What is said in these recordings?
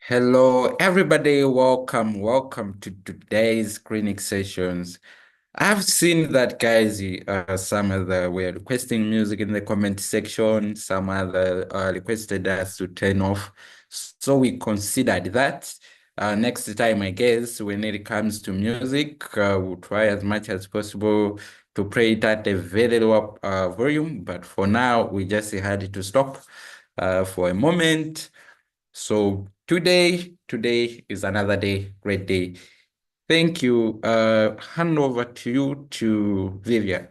Hello, everybody. Welcome to today's clinic sessions. I've seen that guys, some other were requesting music in the comment section. Some other requested us to turn off. So we considered that. Next time, I guess, when it comes to music, we'll try as much as possible to play it at a very low volume. But for now, we just had to stop for a moment. So today is another day, great day. Thank you. Hand over to you to Vivian.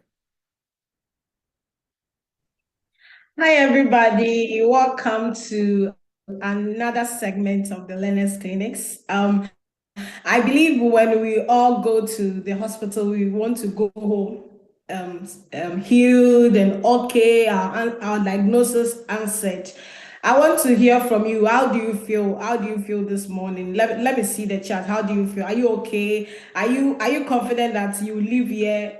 Hi, everybody. Welcome to another segment of the Learners Clinics. I believe when we all go to the hospital, we want to go home healed and okay, our diagnosis answered. I want to hear from you. How do you feel? How do you feel this morning? Let me see the chat. How do you feel? Are you okay? Are you confident that you leave here,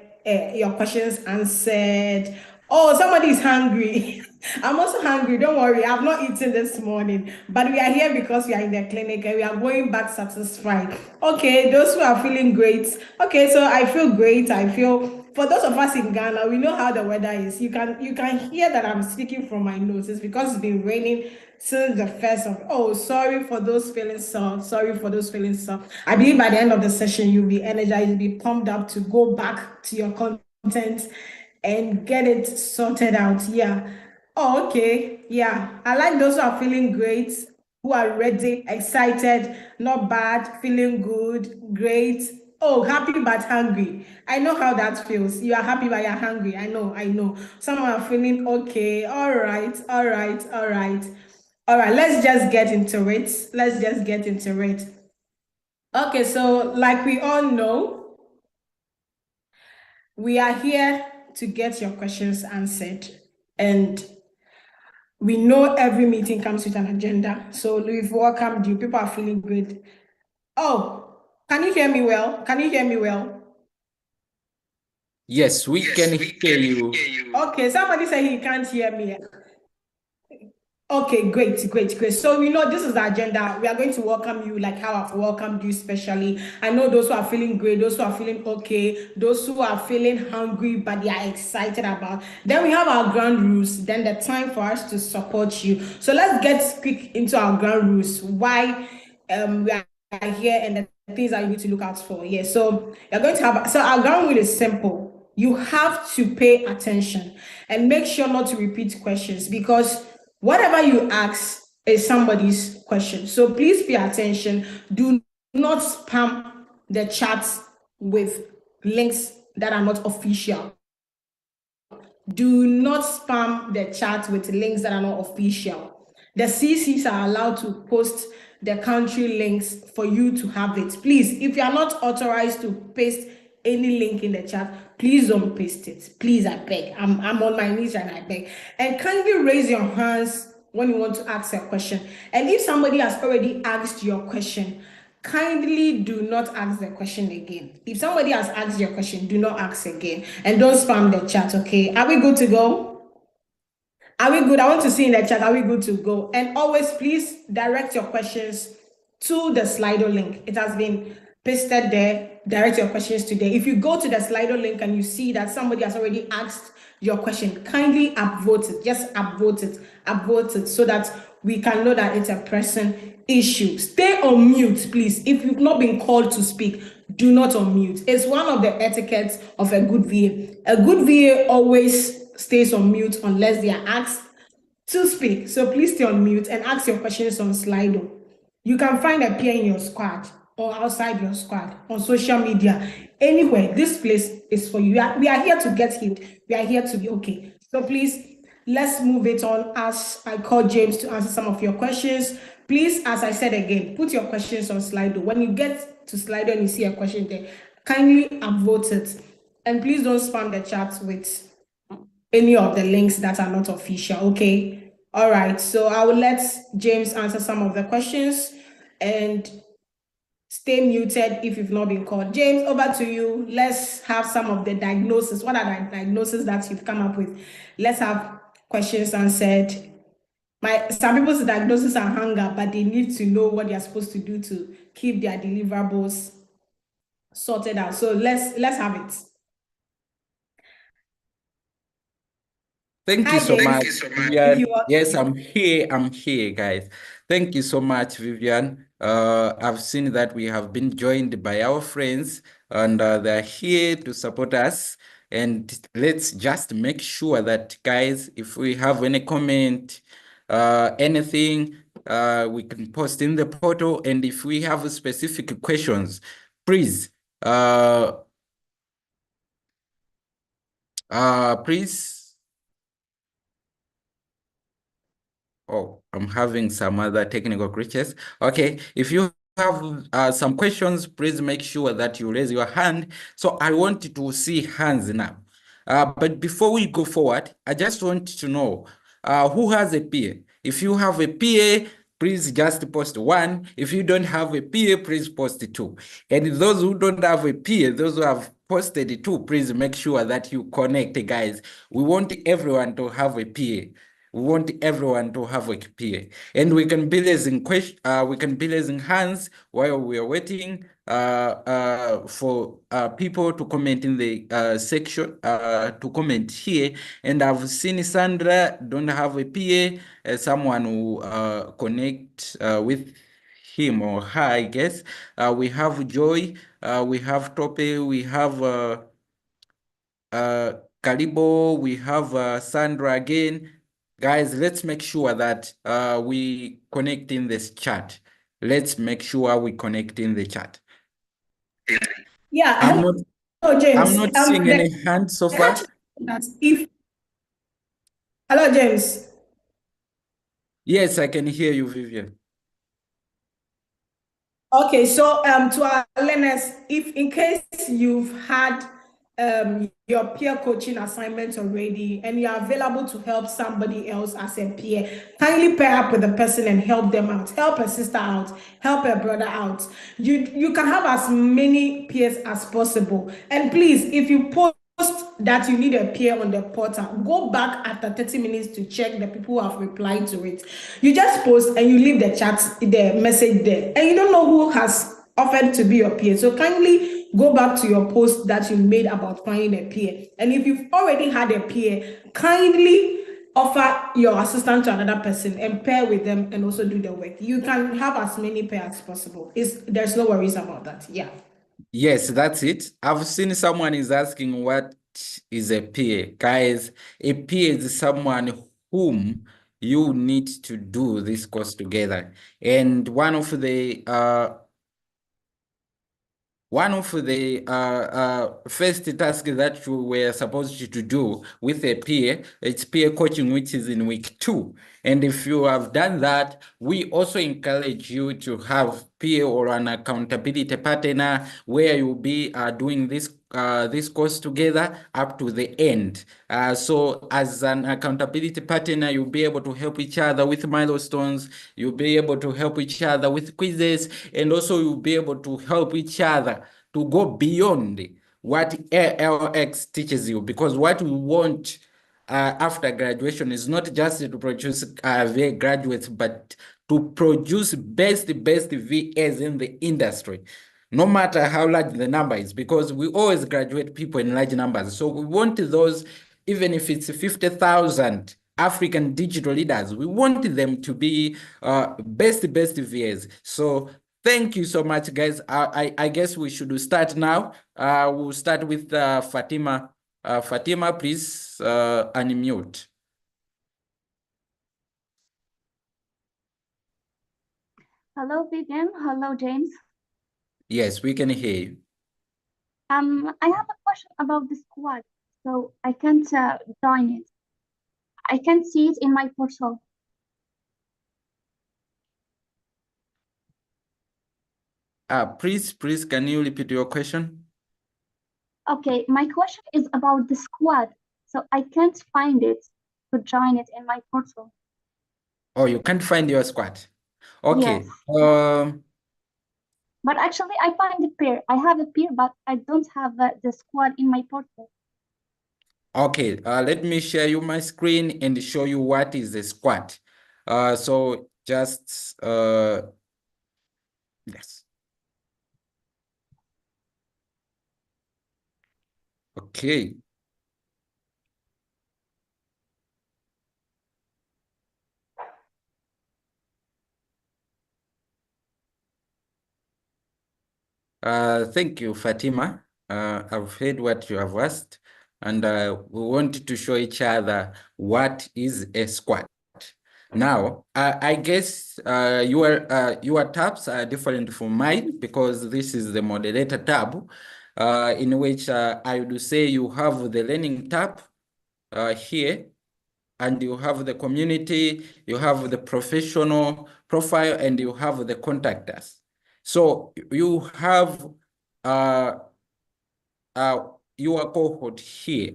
your questions answered? Oh, somebody is hungry. I'm also hungry. Don't worry. I've not eaten this morning, but we are here because we are in the clinic and we are going back satisfied. Okay, those who are feeling great. Okay, so I feel great. I feel for those of us in Ghana, we know how the weather is. You can hear that I'm speaking from my nose. It's because it's been raining since the first of. Oh, sorry for those feeling so. Sorry for those feeling so. I believe by the end of the session, you'll be energized, you'll be pumped up to go back to your content and get it sorted out. Yeah. Oh, okay. Yeah. I like those who are feeling great, who are ready, excited, not bad, feeling good, great. Oh, happy but hungry. I know how that feels. You are happy but you're hungry. I know. Some are feeling okay. All right, all right, all right. All right, let's just get into it. Let's just get into it. Okay, so like we all know, we are here to get your questions answered. And we know every meeting comes with an agenda. So we've welcomed you. People are feeling good. Oh, can you hear me well? Can you hear me well? Yes, we can hear you. Okay, somebody said he can't hear me. Okay, great, great, great. So we know this is the agenda. We are going to welcome you like how I've welcomed you specially. I know those who are feeling great, those who are feeling okay, those who are feeling hungry, but they are excited about. Then we have our ground rules, then the time for us to support you. So let's get quick into our ground rules. Why we are here and the things that you need to look out for. Yeah. So you're going to have so our ground rule is simple. You have to pay attention and make sure not to repeat questions because whatever you ask is somebody's question. So please pay attention. Do not spam the chat with links that are not official. Do not spam the chat with links that are not official. The CCs are allowed to post the country links for you to have it. Please, if you are not authorized to paste any link in the chat, please don't paste it. Please, I beg. I'm on my knees and I beg. And kindly raise your hands when you want to ask a question. And if somebody has already asked your question, kindly do not ask the question again. If somebody has asked your question, do not ask again. And don't spam the chat, okay? Are we good to go? Are we good? I want to see in the chat, are we good to go? And always please direct your questions to the Slido link. It has been pasted there. Direct your questions to there. If you go to the Slido link and you see that somebody has already asked your question, kindly upvote it. Just upvote it so that we can know that it's a person issue. Stay on mute, please. If you've not been called to speak, do not unmute. It's one of the etiquettes of a good VA. A good VA always stays on mute unless they are asked to speak. So please stay on mute and ask your questions on Slido. You can find a peer in your squad or outside your squad on social media. Anywhere, this place is for you. We are here to get healed. We are here to be okay. So please, let's move it on as I call James to answer some of your questions. Please, as I said again, put your questions on Slido. When you get to Slido and you see a question there, kindly upvote it. And please don't spam the chat with any of the links that are not official. Okay. All right. So I will let James answer some of the questions and stay muted if you've not been called. James, over to you. Let's have some of the diagnosis. What are the diagnoses that you've come up with? Let's have questions answered. Some people's diagnosis are hunger, but they need to know what they're supposed to do to keep their deliverables sorted out. So let's have it. Thank you Hi, so James. much, Thank you so much. If you Vivian. are Yes, I'm here. I'm here, guys. Thank you so much, Vivian. I've seen that we have been joined by our friends, and they're here to support us. And let's just make sure that, guys, if we have any comment, anything, we can post in the portal. And if we have specific questions, please, uh, please. Oh, I'm having some other technical glitches. Okay, if you have some questions, please make sure that you raise your hand. So I want to see hands now. But before we go forward, I just want to know who has a PA. If you have a PA, please just post one. If you don't have a PA, please post two. And those who don't have a PA, those who have posted two, please make sure that you connect, guys. We want everyone to have a PA. We want everyone to have a PA, and we can be raising we can be raising hands while we are waiting for people to comment in the section to comment here. And I've seen Sandra don't have a PA, someone who connect with him or her, I guess. We have Joy, we have Tope, we have Karibo, we have Sandra again. Guys, let's make sure that we connect in this chat. Let's make sure we connect in the chat. yeah. I'm not Hello, I'm James. not seeing The any hands so catch far. is that if hello, James. Yes, I can hear you, Vivian. Okay, so to our learners, if in case you've had your peer coaching assignment already and you're available to help somebody else as a peer, kindly pair up with the person and help them out. Help a sister out, help a brother out. You can have as many peers as possible. And please, if you post that you need a peer on the portal, go back after 30 minutes to check the people who have replied to it. You just post and you leave the chat, the message there, and you don't know who has offered to be your peer. So kindly go back to your post that you made about finding a peer. And if you've already had a peer, kindly offer your assistant to another person and pair with them and also do the work. You can have as many pairs as possible. There's no worries about that. Yeah. Yes, that's it. I've seen someone is asking what is a peer. Guys, a peer is someone whom you need to do this course together. And one of the first tasks that you were supposed to do with a peer, it's peer coaching, which is in week 2. And if you have done that, we also encourage you to have peer or an accountability partner where you'll be doing this course together up to the end. So as an accountability partner, you'll be able to help each other with milestones, you'll be able to help each other with quizzes, and also you'll be able to help each other to go beyond what LX teaches you, because what we want after graduation is not just to produce VA graduates, but to produce best VAs in the industry, no matter how large the number is, because we always graduate people in large numbers. So we want those, even if it's 50,000 African digital leaders, we want them to be best VAs. So thank you so much, guys. I guess we should start now. We'll start with Fatima. Fatima, please unmute. Hello, Vivian. Hello, James. Yes, we can hear you. I have a question about the squad, so I can't join it. I can't see it in my portal. Please, can you repeat your question? Okay, my question is about the squad, so I can't find it to join it in my portal. Oh, you can't find your squad. Yes, Okay. but actually I find a peer. I have a peer, but I don't have the squad in my portal. Okay, let me share you my screen and show you what is a squad. So just yes. Okay. Thank you, Fatima. I've heard what you have asked, and we wanted to show each other what is a squad. Now, I guess your tabs are different from mine because this is the moderator tab, in which I would say you have the learning tab here, and you have the community, you have the professional profile, and you have the contact us. So you have uh, uh, your cohort here,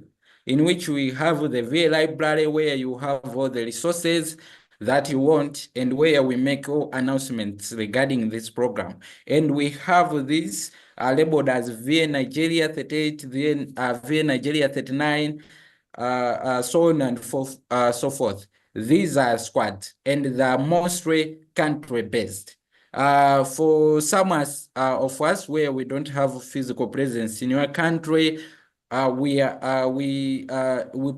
in which we have the VA library where you have all the resources that you want and where we make all announcements regarding this program. And we have this labeled as VA Nigeria 38, VA Nigeria 39, so on and so forth. These are squads and they're mostly country-based. For some of us where we don't have physical presence in your country, we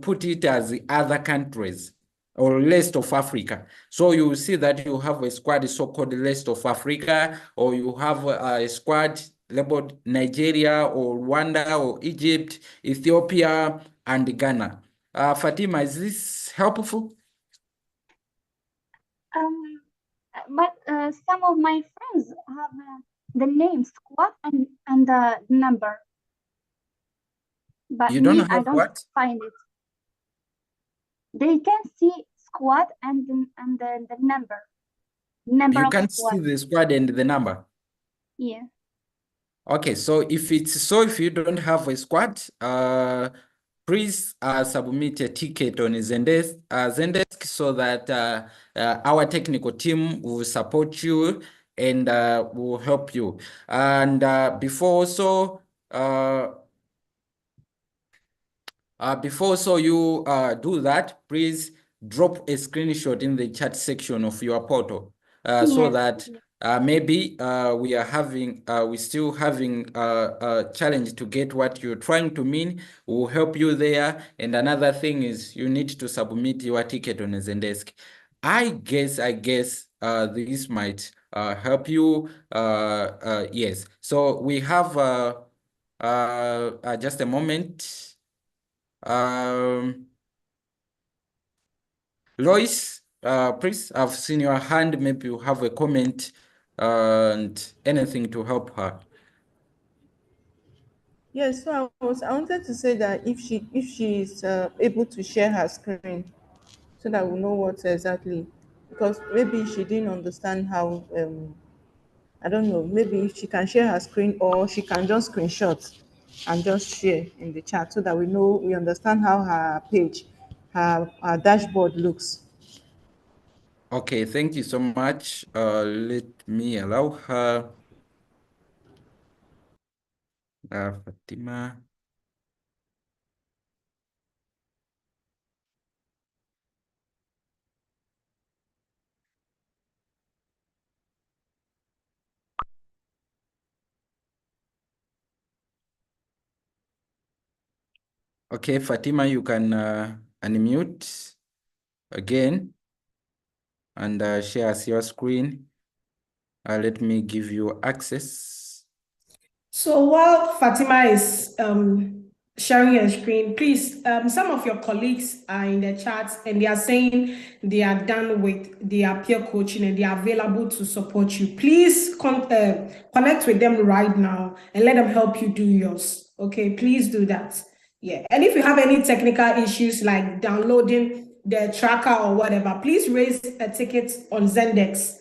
put it as the other countries or rest of Africa. So you see that you have a squad so-called rest of Africa, or you have a squad labeled Nigeria or Rwanda or Egypt, Ethiopia, and Ghana. Fatima, is this helpful? Um, but some of my friends have the name squad and the number, but You don't me, I have don't what? find it. They can see squad and the number You of can't squad. see the squad and the number. Yeah. Okay, so if you don't have a squad, please submit a ticket on Zendesk so that our technical team will support you and will help you. And before so you do that, please drop a screenshot in the chat section of your portal so Yes. that maybe we still having a challenge to get what you're trying to mean. We'll help you there. And another thing is you need to submit your ticket on Zendesk. I guess this might help you. Yes. So we have just a moment. Um, Lois, please, I've seen your hand. Maybe you have a comment and anything to help her. Yes, so I wanted to say that if she is able to share her screen so that we know what exactly, because maybe she didn't understand how I don't know, maybe she can share her screen or she can just screenshot and just share in the chat so that we understand how her page, her dashboard looks. Okay, thank you so much. Let me allow her. Fatima. Okay, Fatima, you can unmute again and share us your screen. Let me give you access. So while Fatima is sharing her screen, please, some of your colleagues are in the chat and they are saying they are done with their peer coaching and they are available to support you. Please connect with them right now and let them help you do yours. Okay, please do that. Yeah, and if you have any technical issues like downloading the tracker or whatever, please raise a ticket on Zendex.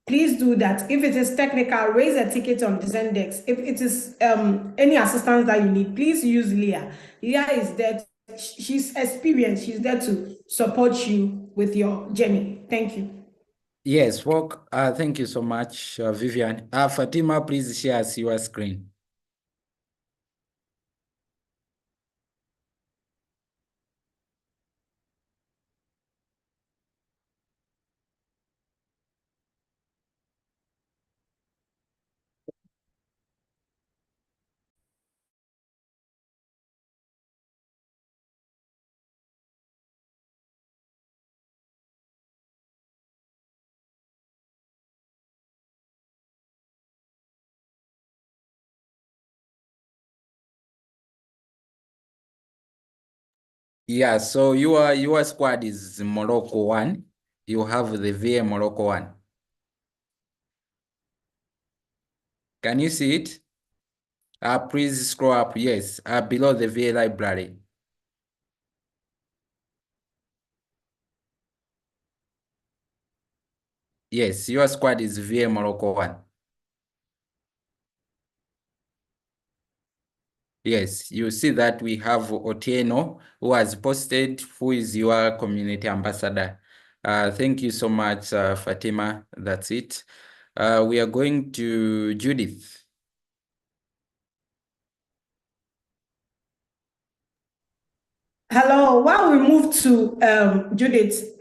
Please do that. If it is technical, raise a ticket on Zendex. If it is any assistance that you need, please use Leah. Leah is there. She's experienced. She's there to support you with your journey. Thank you. Yes, well, thank you so much, Vivian. Fatima, please share us your screen. Yeah, so your squad is Morocco 1. You have the VA Morocco 1. Can you see it? Please scroll up. Yes, below the VA library. Yes, your squad is VA Morocco 1. Yes, you see that we have Otieno who has posted, who is your community ambassador. Thank you so much, Fatima. That's it. We are going to Judith. Hello. While we move to Judith,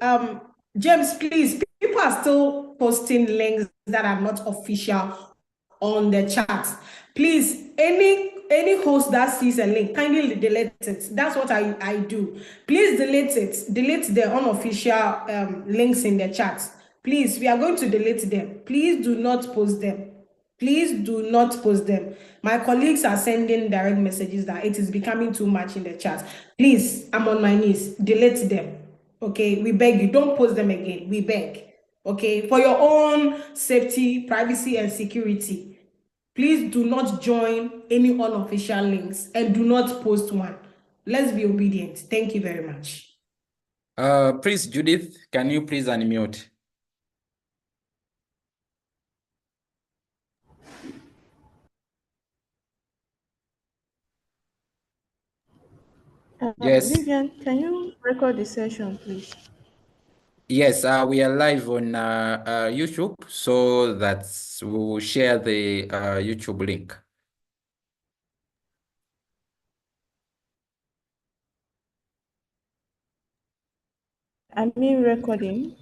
James, please, people are still posting links that are not official on the chat. Please, any host that sees a link, kindly delete it. That's what I do. Please delete it. Delete the unofficial links in the chat. Please, we are going to delete them. Please do not post them. Please do not post them. My colleagues are sending direct messages that it is becoming too much in the chat. Please, I'm on my knees. Delete them. Okay, we beg you. Don't post them again. We beg. Okay, for your own safety, privacy, and security. Please do not join any unofficial links and do not post one. Let's be obedient. Thank you very much. Please, Judith, can you please unmute? Yes. Vivian, can you record the session, please? Yes, we are live on YouTube, so that's we will share the YouTube link. I mean recording.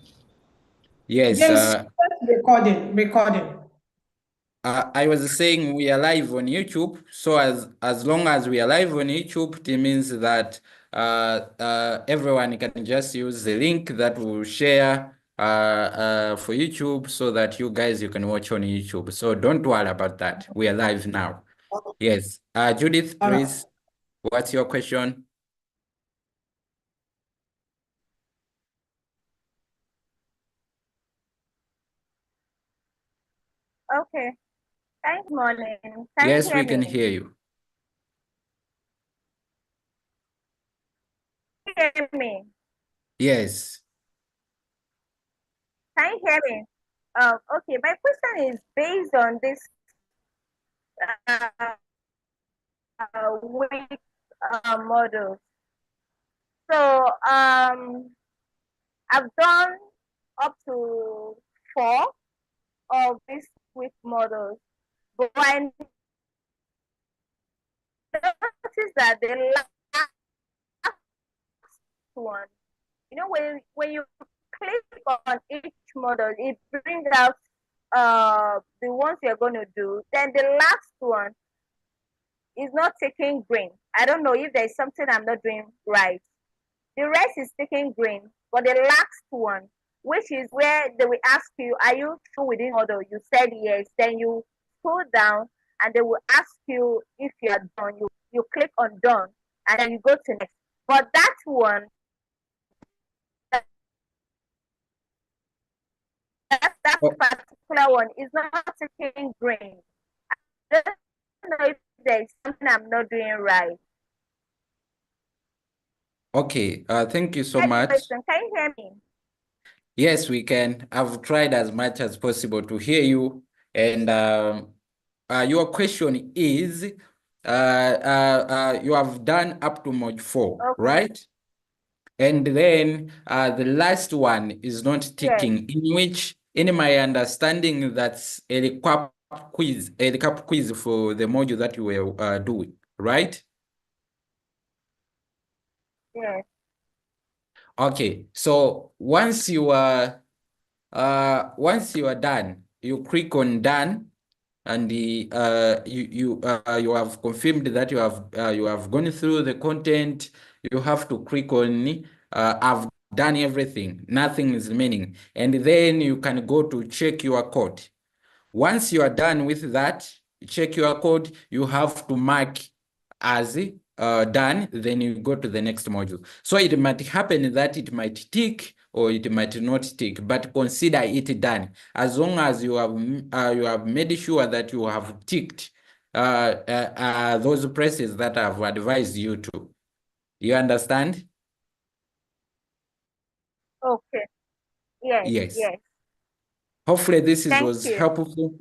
Yes, James, recording. I was saying we are live on YouTube, so as long as we are live on YouTube, it means that everyone can just use the link that we'll share for YouTube, so that you guys you can watch on YouTube. So don't worry about that. We are live now. Yes, Judith, All right. please. What's your question? Okay. Thanks, morning. Can you Yes, hear we can me? hear you. Hear me? Yes. Can you hear me? Okay. My question is based on this uh, week model. So I've done up to 4 of these week models, but I noticed that the last one, when you click on each model, it brings out the ones you're going to do. Then the last one is not taking green. I don't know if there's something I'm not doing right. The rest is taking green, but the last one, which is where they will ask you, are you through with this model? You said yes. Then you scroll down and they will ask you if you are done. You click on done and then you go to next. But that one, that Oh, particular one is not taking green. I don't know if there's something I'm not doing right. okay. Thank you so Next much. question, can you hear me? Yes, we can. I've tried as much as possible to hear you. And your question is, you have done up to mod 4, Okay. right? And then the last one is not Yes. ticking, in which, in my understanding, that's a recap quiz for the module that you were doing, right? Yes. Okay, so once you are done, you click on done, and you have confirmed that you have gone through the content. You have to click on I've done everything, nothing is remaining, and then you can go to check your code. Once you are done with that, check your code, you have to mark as done, then you go to the next module. So it might happen that it might tick or it might not tick, but consider it done. As long as you have made sure that you have ticked those places that I've advised you to. You understand? Okay. Yes, Yes. yes. Hopefully this Thank was you. helpful.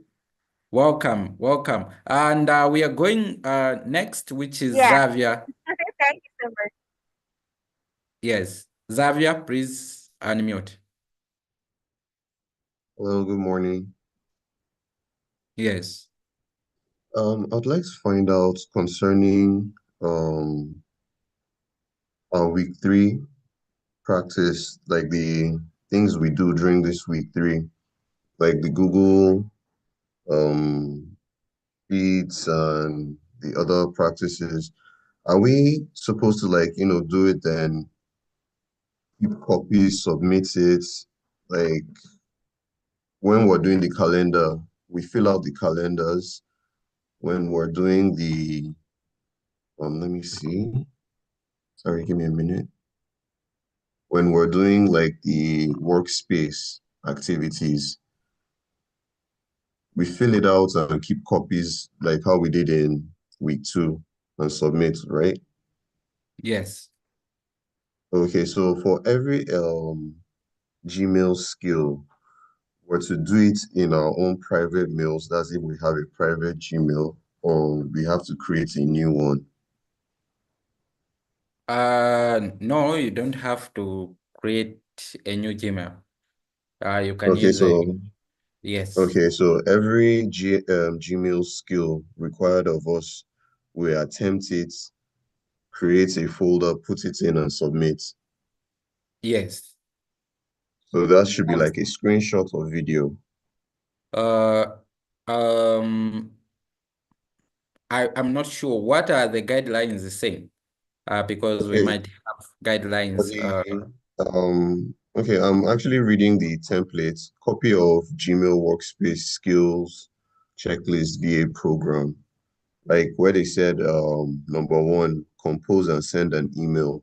Welcome, welcome. And we are going next, which is Yeah. Xavier. Thank you so much. Yes, Xavier, please unmute. Hello, good morning. Yes. I'd like to find out concerning our week 3 practice, like the things we do during this week 3, like the Google Sheets and the other practices. Are we supposed to do it then keep copies, submit it? Like when we're doing the calendar, we fill out the calendars. When we're doing the let me see. Sorry, give me a minute. When we're doing like the workspace activities, we fill it out and keep copies like how we did in week 2 and submit, right? Yes. Okay, so for every Gmail skill, we're to do it in our own private mails. That's if we have a private Gmail, or we have to create a new one. No, you don't have to create a new Gmail. You can Okay, use a, so yes. Okay, so every Gmail skill required of us, we attempt it, create a folder, put it in, and submit. Yes. So that should be like a screenshot or video. Uh, um, I'm not sure. What are the guidelines saying? Because we Okay, might have guidelines. okay, I'm actually reading the template, copy of Gmail workspace skills checklist VA program, like where they said, number 1, compose and send an email.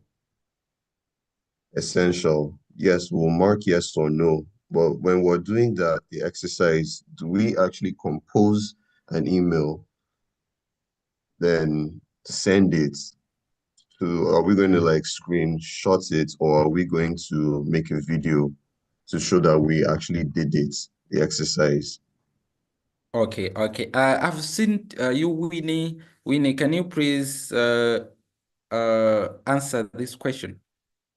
Essential. Yes, we'll mark yes or no. But when we're doing that, the exercise, do we actually compose an email, then send it to, are we going to like screenshot it, or are we going to make a video to show that we actually did it, the exercise? Okay, okay. I've seen you, Winnie. Winnie, can you please answer this question?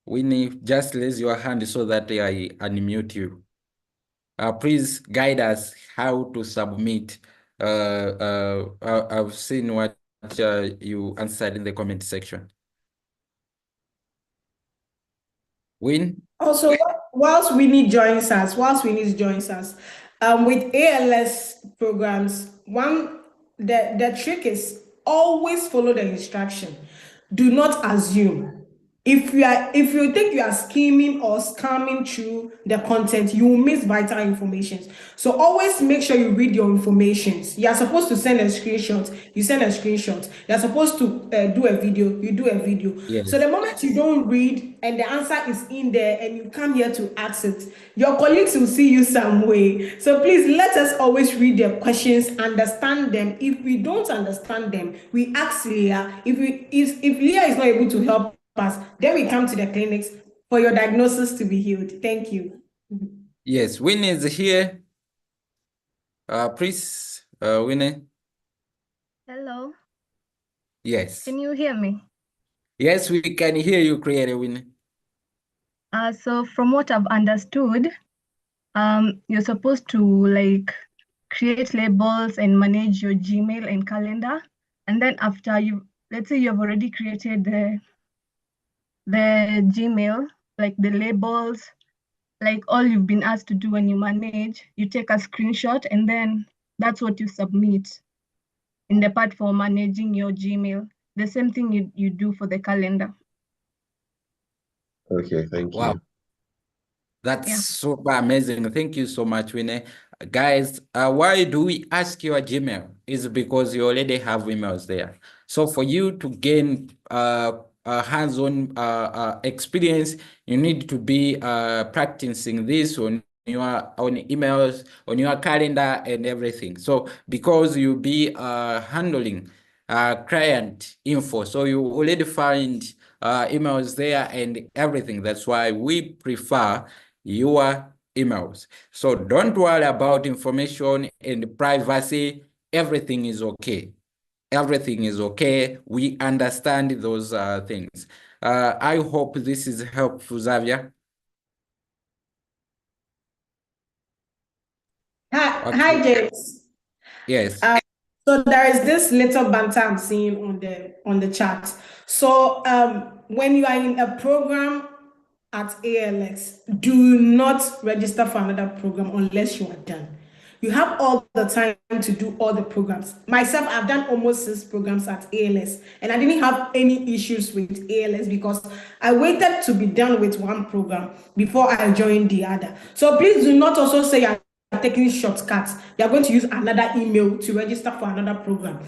Winnie, just raise your hand so that I unmute you. Please guide us how to submit. I've seen what you answered in the comment section. Win? Also, whilst Winnie joins us, with ALS programs, the trick is always follow the instruction. Do not assume. If you think you are scheming or scamming through the content, you will miss vital information. So always make sure you read your informations. You are supposed to send a screenshot, you send a screenshot. You are supposed to do a video, you do a video. So Yes. the moment you don't read and the answer is in there and you come here to ask it, your colleagues will see you some way. So please let us always read the questions, understand them. If we don't understand them, we ask Leah. If Leah is not able to help us, then we come to the clinics for your diagnosis to be healed. Thank you. Yes, Winnie is here. Please, Winnie. Hello, Yes. can you hear me? Yes, we can hear you clearly, Winnie. So from what I've understood, you're supposed to like create labels and manage your Gmail and calendar. And then after let's say you've already created the Gmail, like the labels, like all you've been asked to do when you manage, you take a screenshot and then that's what you submit in the part for managing your Gmail. The same thing you do for the calendar. Okay, thank Wow. you. That's Yeah. super amazing. Thank you so much, Winnie. Guys, why do we ask your Gmail? Is because you already have emails there. So for you to gain hands-on experience, you need to be practicing this on your own emails, on your calendar and everything. So because you'll be handling client info, so you already find emails there and everything. That's why we prefer your emails. So don't worry about information and privacy. Everything is okay. Everything is okay. We understand those things. I hope this is helpful, Xavier. Hi, Okay. James. Yes. Um, so there is this little banter I'm seeing on the chat. So when you are in a program at ALX, do not register for another program unless you are done. You have all the time to do all the programs. Myself, I've done almost 6 programs at ALS, and I didn't have any issues with ALS because I waited to be done with one program before I joined the other. So please do not also say you're taking shortcuts. You're going to use another email to register for another program.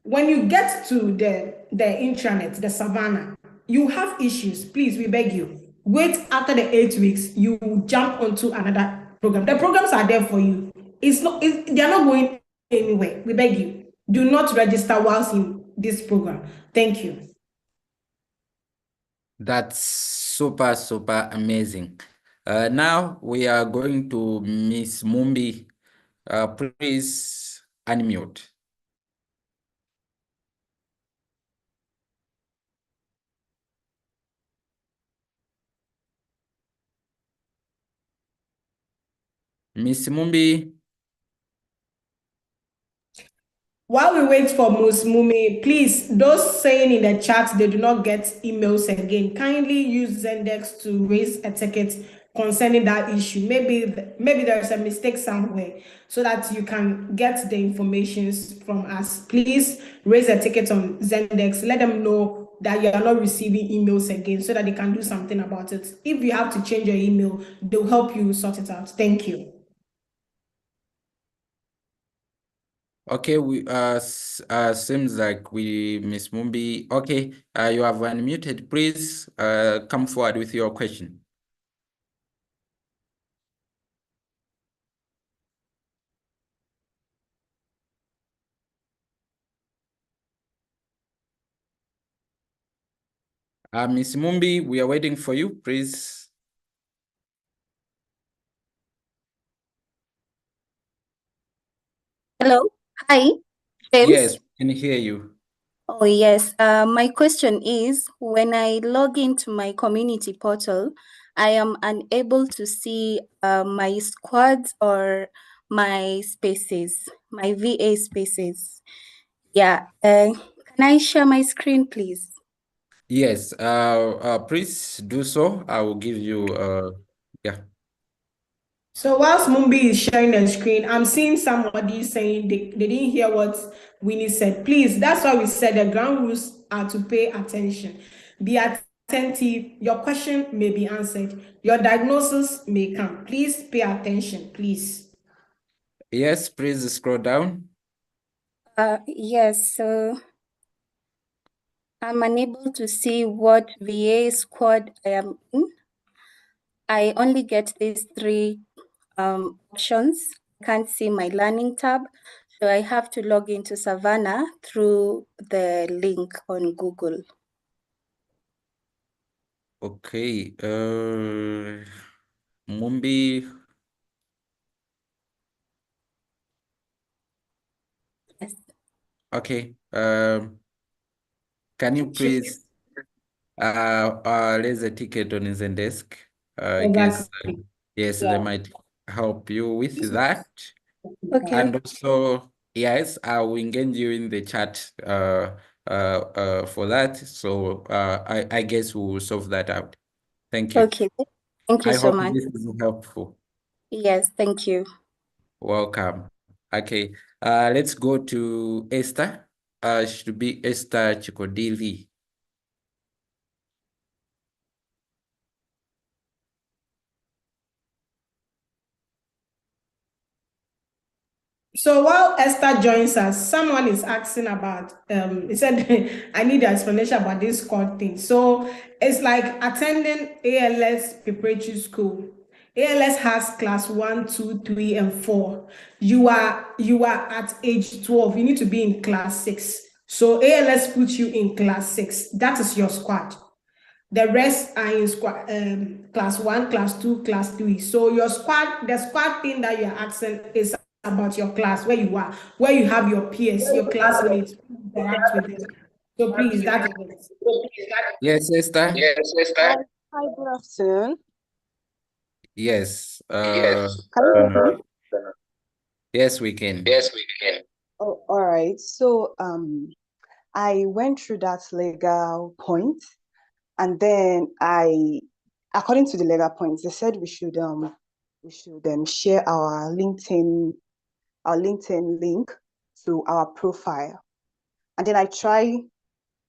When you get to the intranet, the Savannah, you have issues. Please, we beg you. Wait after the 8 weeks, you jump onto another program. The programs are there for you. They're not going anywhere. We beg you. Do not register whilst in this program. Thank you. That's super, super amazing. Now we are going to Miss Mumbi. Please unmute. Miss Mumbi. While we wait for Ms. Mumi, please, those saying in the chat they do not get emails again, kindly use Zendex to raise a ticket concerning that issue. Maybe there is a mistake somewhere so that you can get the information from us. Please raise a ticket on Zendex. Let them know that you are not receiving emails again so that they can do something about it. If you have to change your email, they'll help you sort it out. Thank you. Okay, we seems like we Miss Mumbi. Okay, you have unmuted. Please come forward with your question. Miss Mumbi, we are waiting for you. Please. Hello. Hi, Yes, James. we can hear you. Oh, yes. My question is, when I log into my community portal, I am unable to see my squads or my spaces, my VA spaces. Yeah. Can I share my screen, please? Yes, please do so. I will give you yeah. So whilst Mumbi is sharing the screen, I'm seeing somebody saying they didn't hear what Winnie said. Please, that's why we said the ground rules are to pay attention. Be attentive. Your question may be answered. Your diagnosis may come. Please pay attention, please. Yes, please scroll down. Yes. So I'm unable to see what VA squad I am in. I only get these three options. Can't see my learning tab, so I have to log into Savannah through the link on Google. Okay, Mumbi. Yes. Okay, can you please raise a ticket on Zendesk? I guess Exactly. yes, they Yeah. might help you with that. Okay. And also, yes, I will engage you in the chat for that. So I guess we will solve that out. Thank you. Okay. Thank you I so hope much. this is helpful. Yes, thank you. Welcome. Okay, let's go to Esther. Should be Esther Chikodili. So while Esther joins us, someone is asking about, he said, I need an explanation about this squad thing. So it's like attending ALS preparatory school. ALS has class 1, 2, 3, and 4. You are at age 12. You need to be in class 6. So ALS puts you in class 6. That is your squad. The rest are in squad, class 1, class 2, class 3. So your squad, the squad thing that you're asking is about your class, where you are, where you have your peers, your classmates, interact with them. So please, that is it. Yes, Esther. Hi, good afternoon. Yes. Can you hear me? Yes, we can. Oh, all right. So, I went through that legal point, and then according to the legal points, they said we should share our LinkedIn link to our profile, and then I try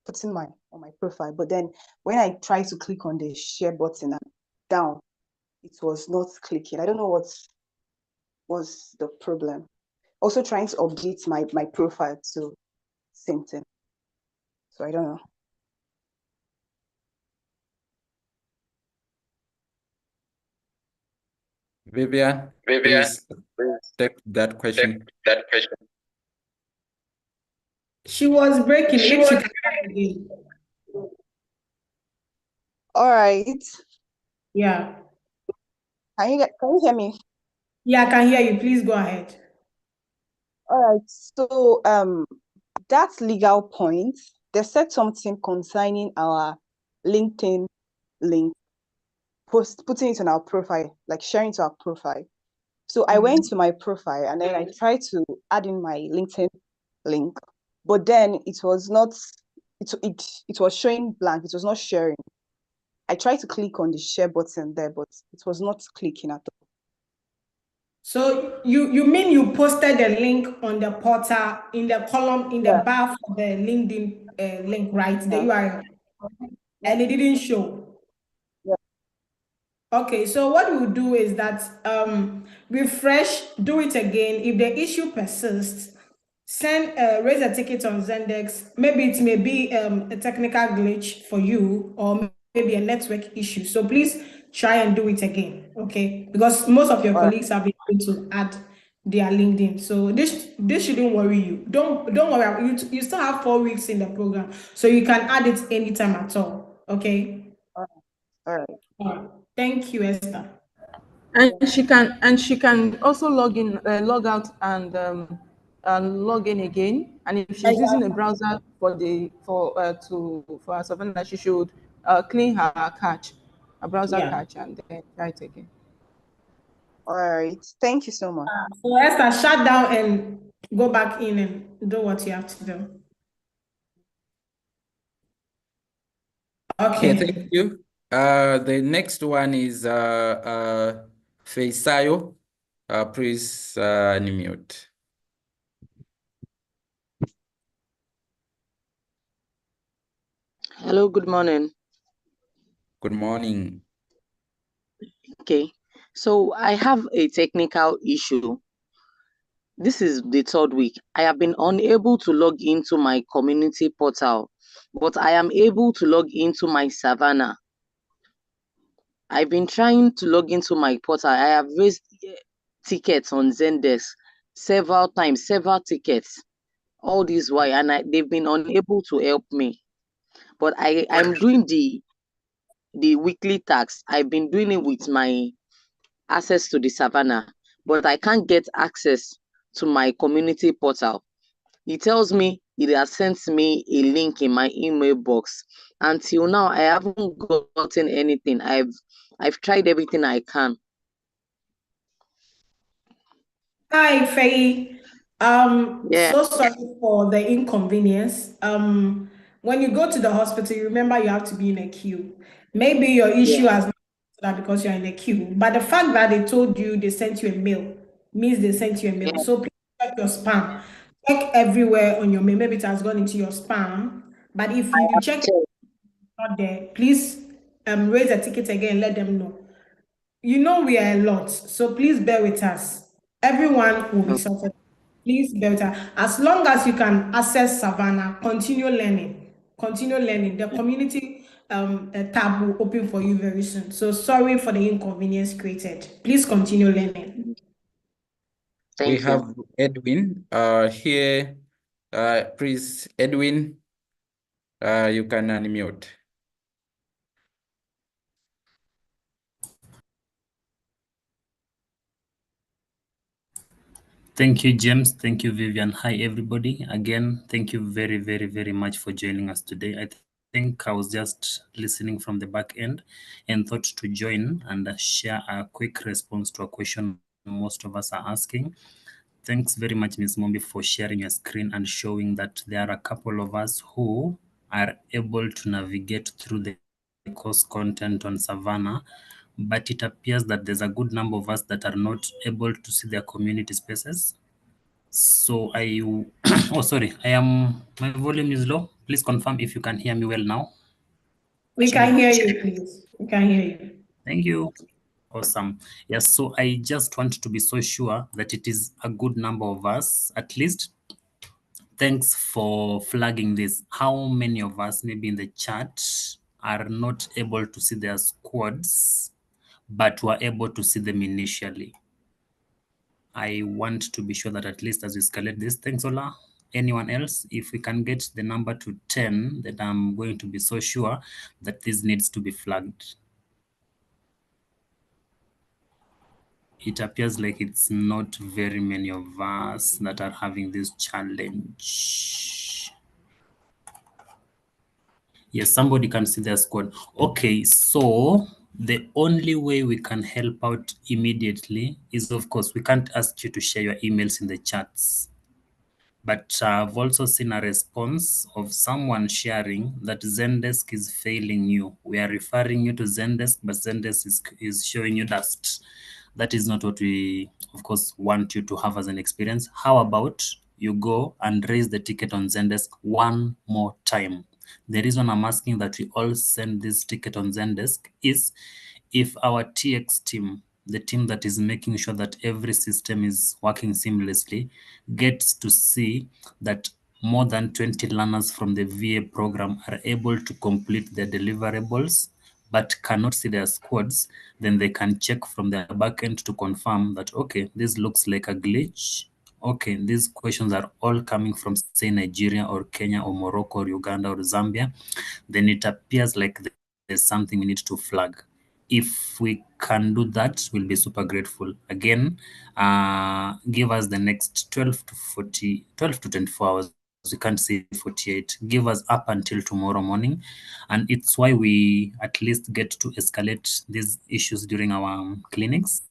putting on my profile, but then when I try to click on the share button and down, it was not clicking. I don't know what was the problem. Also trying to update my profile to same thing. So I don't know. Vivian, please take that question. She was breaking. If she can come again. All right. Yeah. Can you hear me? Yeah, I can hear you. Please go ahead. All right. So that legal point, they said something concerning our LinkedIn link, putting it on our profile, like sharing to our profile. So I went to my profile and then I tried to add in my LinkedIn link, but then it was not, it was showing blank, it was not sharing. I tried to click on the share button there, but it was not clicking at all. So you mean you posted the link on the portal in the column in the bar for the LinkedIn link, right? The URL, and it didn't show. Yeah. Okay, so what we'll do is that refresh, do it again. If the issue persists, send raise a ticket on Zendex. Maybe it may be a technical glitch for you, or maybe a network issue. So please try and do it again, okay? Because most of your colleagues have been able to add their LinkedIn. So this shouldn't worry you. Don't worry. You still have 4 weeks in the program, so you can add it anytime at all. Okay. All right. All right. Thank you, Esther. And she can also log out and log in again. And if she's using a browser for her Savannah, she should clean her cache, a browser Yeah. cache, and then try it again. All right. Thank you so much. So Esther, shut down and go back in and do what you have to do. Okay, Okay. thank you. The next one is Feisayo. Please unmute. Hello, good morning. Good morning. Okay, so I have a technical issue. This is the third week. I have been unable to log into my community portal, but I am able to log into my Savannah. I've been trying to log into my portal. I have raised tickets on Zendesk several times, several tickets, all this while, and they've been unable to help me. But I'm doing the weekly tasks. I've been doing it with my access to the Savannah, but I can't get access to my community portal. It tells me it has sent me a link in my email box. Until now, I haven't gotten anything. I've tried everything I can. Hi, Faye. Yeah. So sorry for the inconvenience. When you go to the hospital, you remember you have to be in a queue. Maybe your issue has not that because you're in a queue, but the fact that they told you they sent you a mail means they sent you a mail. So please check your spam. Check everywhere on your mail. Maybe it has gone into your spam. But if you check it not there, please raise a ticket again. Let them know. You know we are a lot, so please bear with us. Everyone will be sorted. Please, better. As long as you can access Savannah, continue learning. Continue learning. The community tab will open for you very soon. So sorry for the inconvenience created. Please continue learning. We Thank you. have Edwin here. Please, Edwin, you can unmute. Thank you, James. Thank you, Vivian. Hi, everybody. Again, thank you very, very, very much for joining us today. I think I was just listening from the back end and thought to join and share a quick response to a question most of us are asking. Thanks very much, Ms. Mombi, for sharing your screen and showing that there are a couple of us who are able to navigate through the course content on Savannah, but it appears that there's a good number of us that are not able to see their community spaces. So oh, sorry, my volume is low. Please confirm if you can hear me well now. We can hear you, please. We can hear you. Thank you. Awesome. Yes, so I just want to be so sure that it is a good number of us, at least. Thanks for flagging this. How many of us, maybe in the chat, are not able to see their squads, but were able to see them initially? I want to be sure that at least as we escalate this, thanks, Ola. Anyone else? If we can get the number to 10, then I'm going to be so sure that this needs to be flagged. It appears like it's not very many of us that are having this challenge. Yes, somebody can see their squad. Okay, so the only way we can help out immediately is, of course, we can't ask you to share your emails in the chats. But I've also seen a response of someone sharing that Zendesk is failing you. We are referring you to Zendesk, but Zendesk is showing you dust. That is not what we, of course, want you to have as an experience. How about you go and raise the ticket on Zendesk one more time? The reason I'm asking that we all send this ticket on Zendesk is if our TX team, the team that is making sure that every system is working seamlessly, gets to see that more than 20 learners from the VA program are able to complete their deliverables but cannot see their squads, then they can check from their backend to confirm that, okay, this looks like a glitch. Okay, these questions are all coming from, say, Nigeria or Kenya or Morocco or Uganda or Zambia. Then it appears like there's something we need to flag. If we can do that, we'll be super grateful. Again, give us the next 12 to 24 hours. We can't say 48. Give us up until tomorrow morning. And it's why we at least get to escalate these issues during our clinics.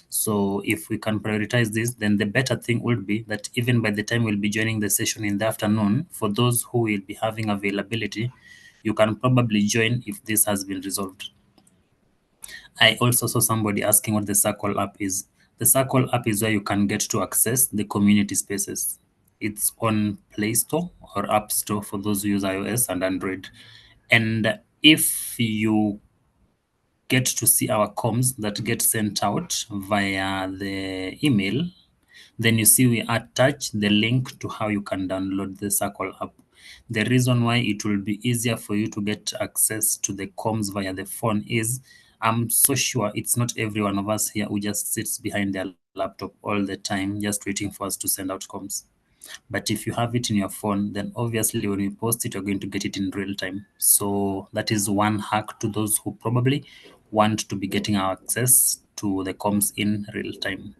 So if we can prioritize this, then the better thing would be that even by the time we'll be joining the session in the afternoon, for those who will be having availability, you can probably join if this has been resolved. I also saw somebody asking what the Circle app is. The Circle app is where you can get to access the community spaces. It's on Play Store or App Store for those who use iOS and Android. And if you get to see our comms that get sent out via the email, then you see we attach the link to how you can download the Circle app. The reason why it will be easier for you to get access to the comms via the phone is I'm so sure it's not every one of us here who just sits behind their laptop all the time just waiting for us to send out comms. But if you have it in your phone, then obviously when we post it, you're going to get it in real time. So that is one hack to those who probably want to be getting access to the comms in real time.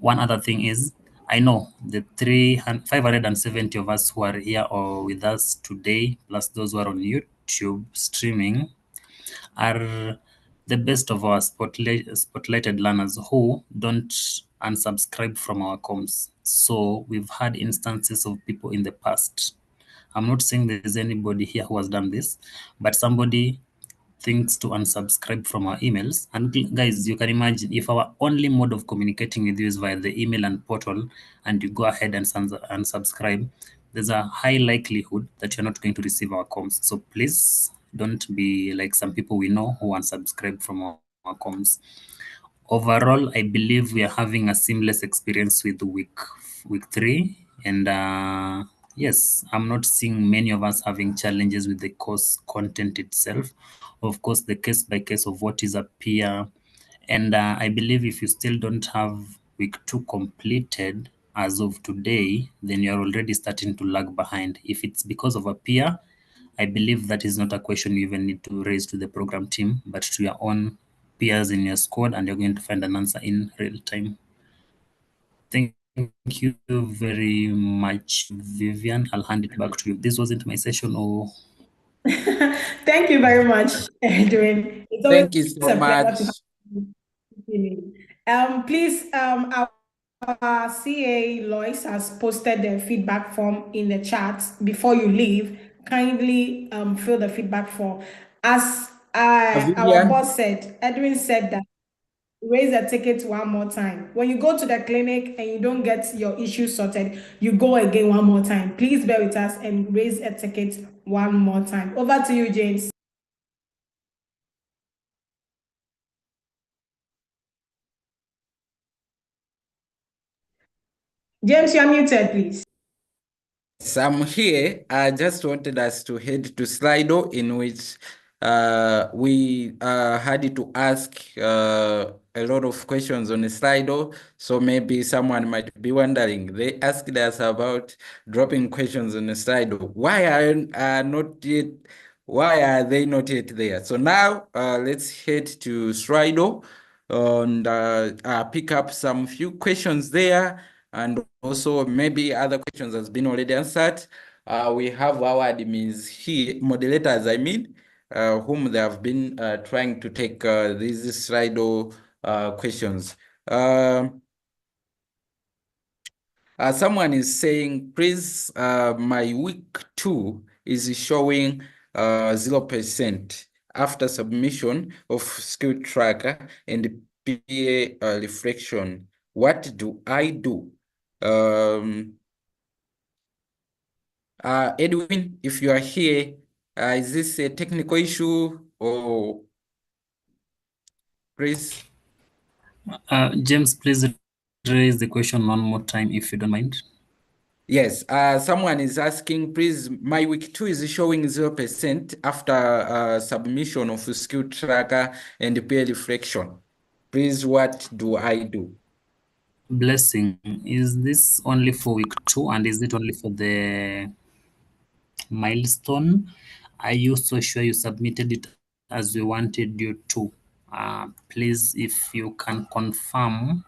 One other thing is, I know the 570 of us who are here or with us today, plus those who are on YouTube streaming, are the best of our spotlighted learners who don't unsubscribe from our comms. So we've had instances of people in the past. I'm not saying there's anybody here who has done this, but somebody thinks to unsubscribe from our emails. And guys, you can imagine if our only mode of communicating with you is via the email and portal, and you go ahead and unsubscribe, there's a high likelihood that you're not going to receive our comms. So please don't be like some people we know who unsubscribe from our comms. Overall, I believe we are having a seamless experience with week week 3, and yes, I'm not seeing many of us having challenges with the course content itself. Of course, the case by case of what is a peer, and I believe if you still don't have week 2 completed as of today, then you're already starting to lag behind. If it's because of a peer, I believe that is not a question you even need to raise to the program team, but to your own peers in your squad, and you're going to find an answer in real time. Thank you very much, Vivian. I'll hand it back to you. This wasn't my session, or Thank you very much, Edwin. It's always Thank you so a pleasure much. to have you. Please, our CA Lois has posted the feedback form in the chat. Before you leave, kindly fill the feedback form. As our Vivian, boss said, Edwin said that raise a ticket one more time. When you go to the clinic and you don't get your issue sorted, you go again one more time. Please bear with us and raise a ticket one more time. Over to you, James. James, you are muted, please. I'm here. I just wanted us to head to Slido, in which we had to ask a lot of questions on Slido. So maybe someone might be wondering. They asked us about dropping questions on Slido. Why are they not yet there? So now let's head to Slido and pick up some few questions there. And also maybe other questions has been already answered. We have our admins here, moderators, I mean, whom they have been trying to take these Slido questions. Someone is saying, please, my week 2 is showing 0% after submission of skill tracker and PA reflection. What do I do? Edwin, if you are here, is this a technical issue or please? James, please raise the question one more time if you don't mind. Yes, someone is asking, please, my week 2 is showing 0% after submission of skill tracker and peer reflection. Please, what do I do? Blessing, is this only for week 2, and is it only for the milestone? Are you so sure you submitted it as we wanted you to? Please, if you can confirm.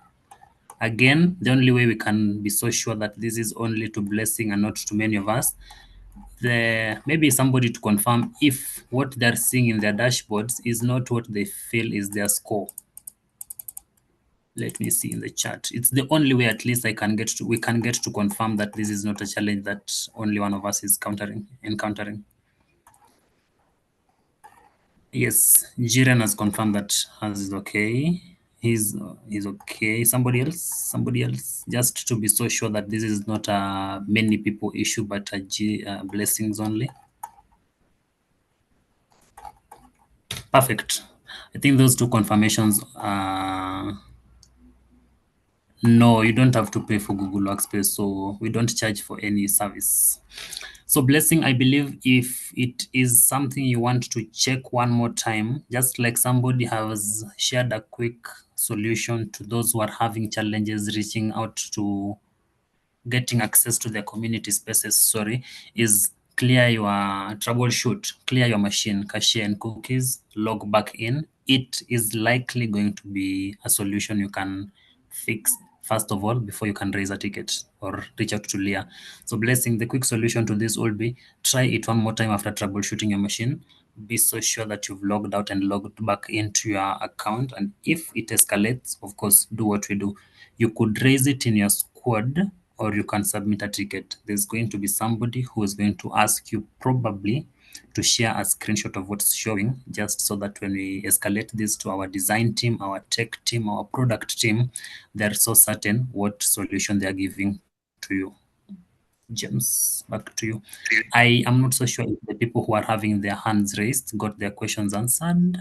Again, the only way we can be so sure that this is only to Blessing and not to many of us, maybe somebody to confirm if what they're seeing in their dashboards is not what they feel is their score. Let me see in the chat. It's the only way at least we can get to confirm that this is not a challenge that only one of us is encountering. Yes, Jiren has confirmed that Hans is okay. He's okay. Somebody else, just to be so sure that this is not a many people issue, but a blessings only. Perfect. I think those two confirmations no, you don't have to pay for Google Workspace, so we don't charge for any service. So Blessing, I believe if it is something you want to check one more time, just like somebody has shared a quick solution to those who are having challenges reaching out to getting access to their community spaces, is clear your troubleshoot, clear your machine, cache and cookies, log back in. It is likely going to be a solution you can fix first of all before you can raise a ticket or reach out to Leah. So Blessing, the quick solution to this will be try it one more time after troubleshooting your machine. Be so sure that you've logged out and logged back into your account. And if it escalates, of course, do what we do. You could raise it in your squad or you can submit a ticket. There's going to be somebody who is going to ask you probably to share a screenshot of what's showing, just so that when we escalate this to our design team, our tech team, our product team, they're so certain what solution they're giving to you. James, back to you. I am not so sure if the people who are having their hands raised got their questions answered.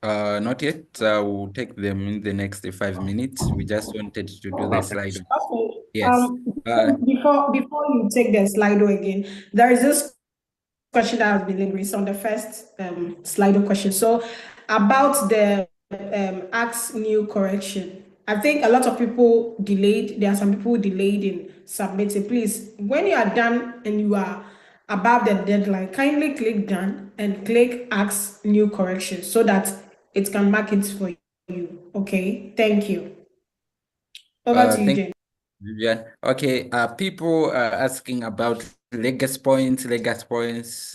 Not yet. We'll take them in the next 5 minutes. We just wanted to do the slide. Okay. Yes. Before you take the Slido again, there is this question that has been lingering. So on the first Slido question, so about the ask new correction. I think a lot of people delayed. There are some people delayed in submitting. Please, when you are done and you are above the deadline, kindly click done and click ask new correction so that it can mark it for you. Okay, thank you. Over to you, Thank Jane. Yeah. Okay. People are asking about legacy points,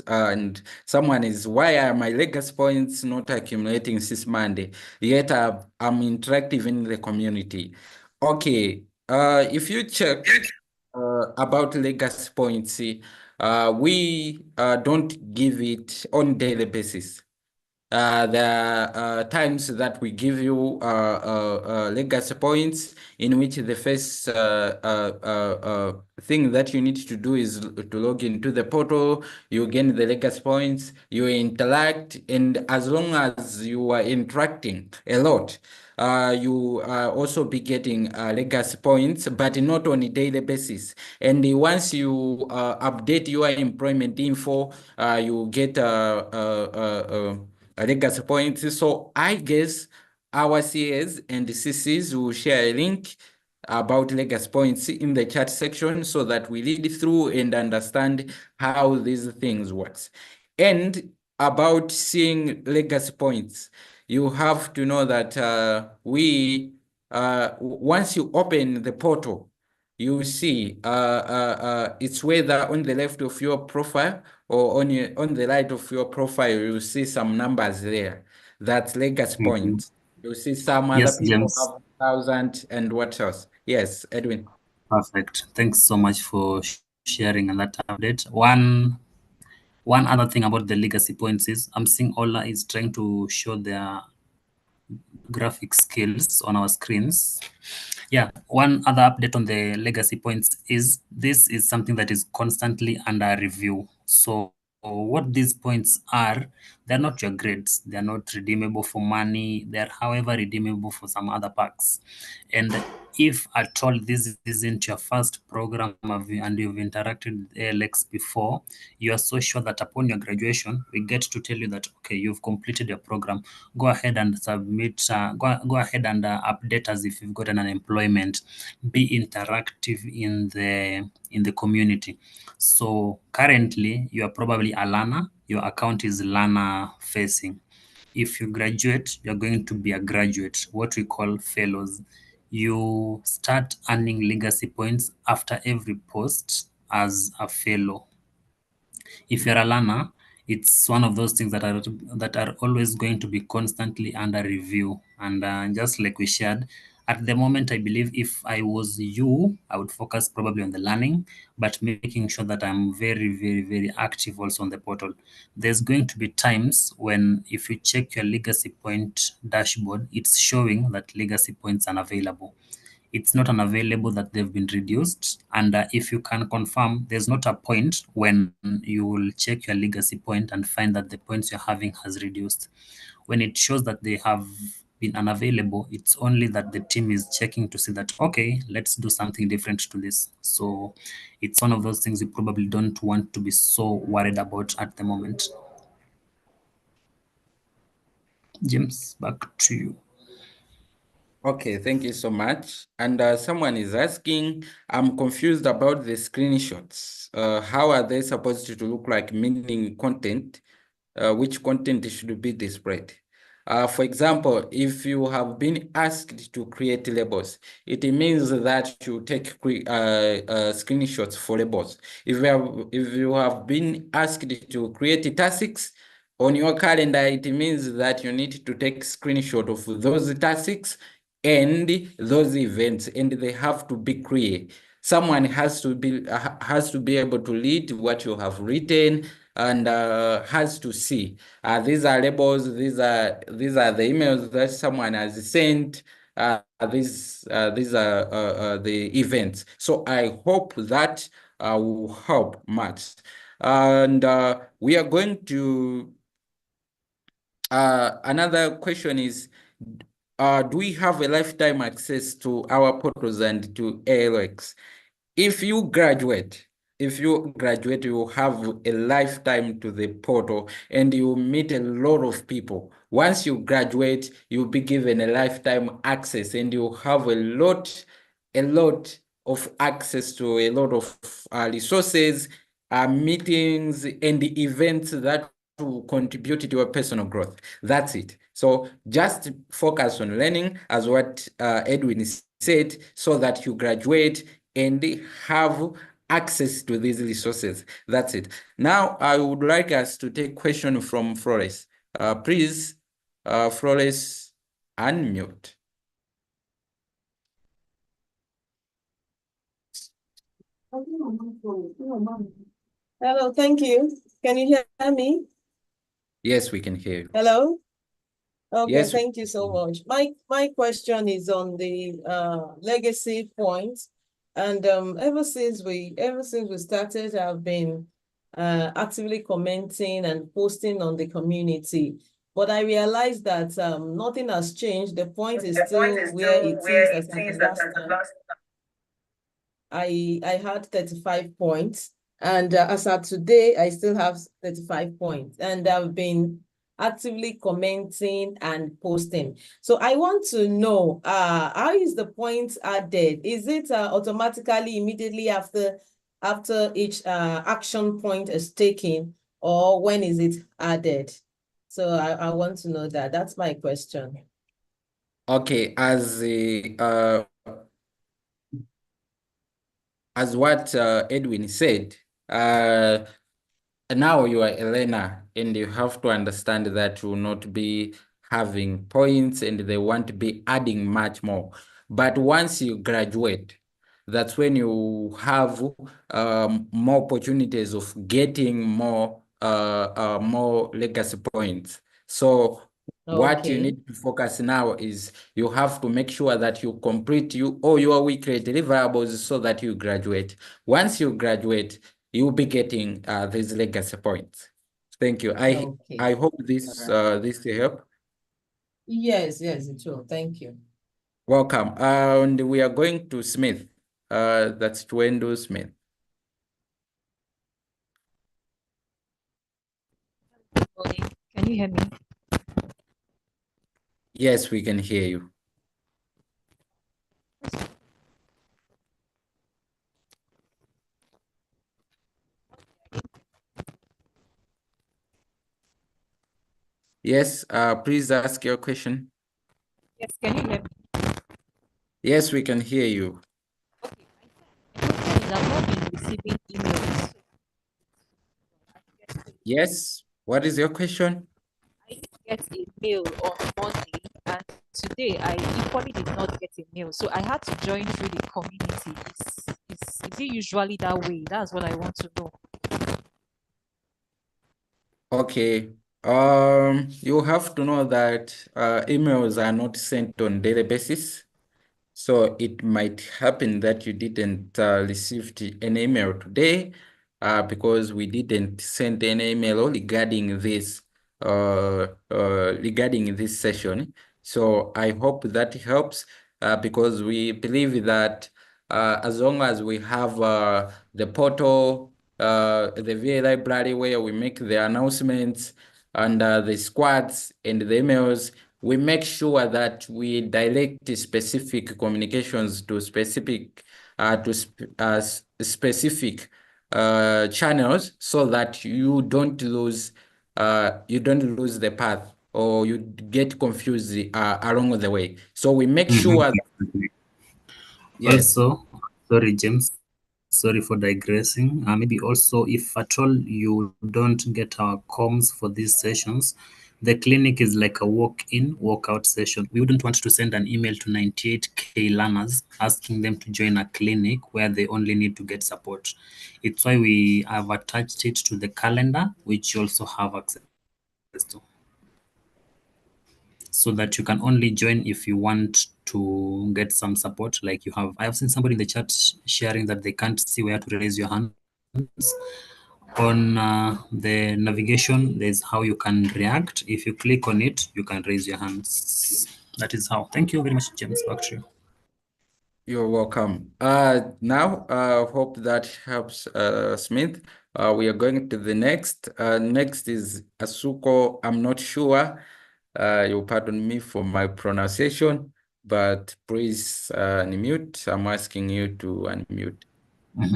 and someone is, why are my legacy points not accumulating since Monday? Yet I'm interactive in the community. Okay. If you check about legacy points, we don't give it on daily basis. There are times that we give you legacy points in which the first thing that you need to do is to log into the portal. You gain the legacy points, you interact, and as long as you are interacting a lot, you also be getting legacy points, but not on a daily basis. And once you update your employment info, you get legacy points. So I guess our CAs and CCs will share a link about legacy points in the chat section so that we read through and understand how these things works. And about seeing legacy points, you have to know that once you open the portal, you see it's whether on the left of your profile or on the right of your profile, you see some numbers there. That's legacy points. You see some other Yes, people James. have 1,000 and what else? Yes, Edwin. Perfect. Thanks so much for sharing on that update. One other thing about the legacy points is I'm seeing Ola is trying to show their graphic skills on our screens. Yeah, one other update on the legacy points is this is something that is constantly under review. So what these points are, they're not your grades. They're not redeemable for money. They're, however, redeemable for some other perks. And if at all this isn't your first program and you've interacted with ALX before, you are so sure that upon your graduation, we get to tell you that, okay, you've completed your program. Go ahead and submit, go ahead and update us if you've gotten an employment. Be interactive in the community. So currently, you are probably a learner. Your account is learner facing. If you graduate, you're going to be a graduate, what we call fellows. You start earning legacy points after every post as a fellow. If you're a learner, it's one of those things that are always going to be constantly under review. And just like we shared, at the moment, I believe if I was you, I would focus probably on the learning, but making sure that I'm very, very, very active also on the portal. There's going to be times when if you check your legacy point dashboard, it's showing that legacy points are unavailable. It's not unavailable that they've been reduced. And if you can confirm, there's not a point when you will check your legacy point and find that the points you're having has reduced. When it shows that they have been unavailable, it's only that the team is checking to see that, okay, let's do something different to this. So it's one of those things you probably don't want to be so worried about at the moment. James, back to you. Okay, thank you so much. And someone is asking, I'm confused about the screenshots. How are they supposed to look like, meaning content? Which content should be displayed? For example, if you have been asked to create labels, it means that you take screenshots for labels. If you have been asked to create tasks on your calendar, it means that you need to take screenshot of those tasks and those events, and they have to be clear. Someone has to be able to read what you have written and has to see these are labels, these are the emails that someone has sent, these are the events. So I hope that will help much. And we are going to another question is, do we have a lifetime access to our portals and to ALX? If you graduate, you have a lifetime to the portal and you meet a lot of people. Once you graduate, you'll be given a lifetime access and you have a lot of access to a lot of resources, meetings, and events that will contribute to your personal growth. That's it. So just focus on learning, as what Edwin said, so that you graduate and have access to these resources. That's it. Now, I would like us to take question from Flores. Please, Flores, unmute. Hello, thank you. Can you hear me? Yes, we can hear you. Hello? Okay, Yes. thank you so much. My question is on the legacy point. And ever since we started, I've been actively commenting and posting on the community. But I realized that nothing has changed. The point is still where it is as at the last time. I had 35 points, and as of today, I still have 35 points, and I've been actively commenting and posting. So I want to know, how is the points added? Is it automatically immediately after each action point is taken, or when is it added? So I want to know that. That's my question. Okay, as what Edwin said, now you are a learner and you have to understand that you will not be having points and they want to be adding much more. But once you graduate, that's when you have more opportunities of getting more legacy points. So what you need to focus now is you have to make sure that you complete all your weekly deliverables so that you graduate. Once you graduate, you'll be getting these legacy points. Thank you. I hope this this will help. Yes, it will. Thank you. Welcome. And we are going to Smith. That's Twendo Smith. Can you hear me? Yes, we can hear you. Yes, please ask your question. Yes, can you hear me? Yes, we can hear you. Okay, I've not been receiving emails. Yes, what is your question? I did get a mail on Monday, and today I equally did not get a mail. So I had to join through the community. Is it usually that way? That's what I want to know. Okay. You have to know that emails are not sent on daily basis. So it might happen that you didn't receive an email today because we didn't send an email regarding this session. So I hope that helps because we believe that as long as we have the portal, the VA library where we make the announcements and the squads and the emails, we make sure that we direct specific communications to specific specific channels so that you don't lose the path or you get confused along the way. So we make sure that, yes. Also, sorry, James, sorry for digressing. Maybe also, if at all you don't get our comms for these sessions, the clinic is like a walk-in, walk-out session. We wouldn't want to send an email to 98K learners asking them to join a clinic where they only need to get support. It's why we have attached it to the calendar, which you also have access to, so that you can only join if you want to get some support. Like I have seen somebody in the chat sharing that they can't see where to raise your hands. On the navigation, there's how you can react. If you click on it, you can raise your hands. That is how. Thank you very much, James. Back to you. You're welcome. Now, hope that helps, Smith. We are going to the next. Next is Asuko. I'm not sure. You'll pardon me for my pronunciation, but please unmute. I'm asking you to unmute.